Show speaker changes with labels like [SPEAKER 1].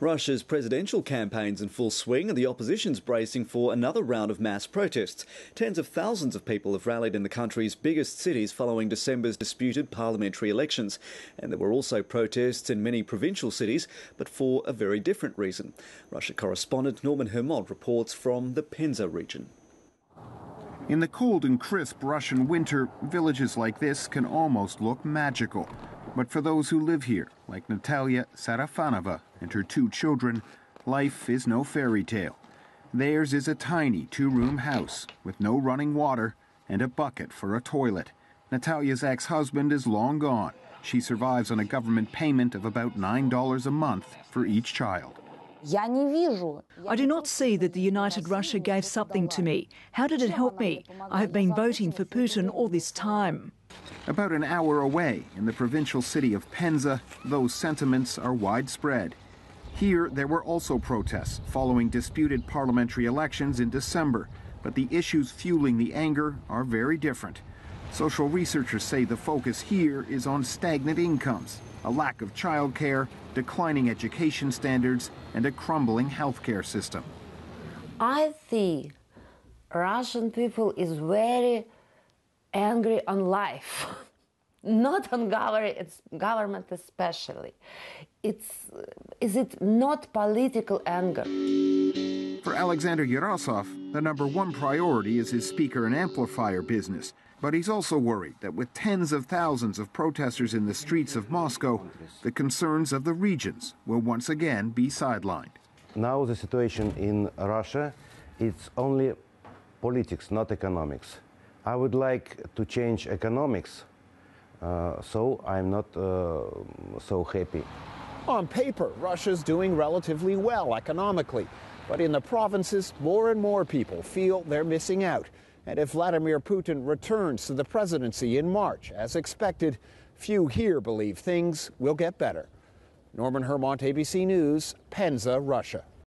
[SPEAKER 1] Russia's presidential campaign's in full swing and the opposition's bracing for another round of mass protests. Tens of thousands of people have rallied in the country's biggest cities following December's disputed parliamentary elections. And there were also protests in many provincial cities, but for a very different reason. Russia correspondent Norman Hermont reports from the Penza region.
[SPEAKER 2] In the cold and crisp Russian winter, villages like this can almost look magical. But for those who live here, like Natalia Sarafanova and her 2 children, life is no fairy tale. Theirs is a tiny 2-room house with no running water and a bucket for a toilet. Natalia's ex-husband is long gone. She survives on a government payment of about $9 a month for each child.
[SPEAKER 3] I do not see that the United Russia gave something to me. How did it help me? I have been voting for Putin all this time.
[SPEAKER 2] About an hour away, in the provincial city of Penza, those sentiments are widespread. Here, there were also protests following disputed parliamentary elections in December, but the issues fueling the anger are very different. Social researchers say the focus here is on stagnant incomes, a lack of childcare, declining education standards, and a crumbling healthcare system.
[SPEAKER 4] I think Russian people is very angry on life, not on government especially. Is it not political anger?
[SPEAKER 2] For Alexander Yarosov, the #1 priority is his speaker and amplifier business. But he's also worried that with tens of thousands of protesters in the streets of Moscow, the concerns of the regions will once again be sidelined.
[SPEAKER 5] Now the situation in Russia, it's only politics, not economics. I would like to change economics, so I'm not so happy.
[SPEAKER 6] On paper, Russia's doing relatively well economically, but in the provinces, more and more people feel they're missing out. And if Vladimir Putin returns to the presidency in March, as expected, few here believe things will get better. Norman Hermont, ABC News, Penza, Russia.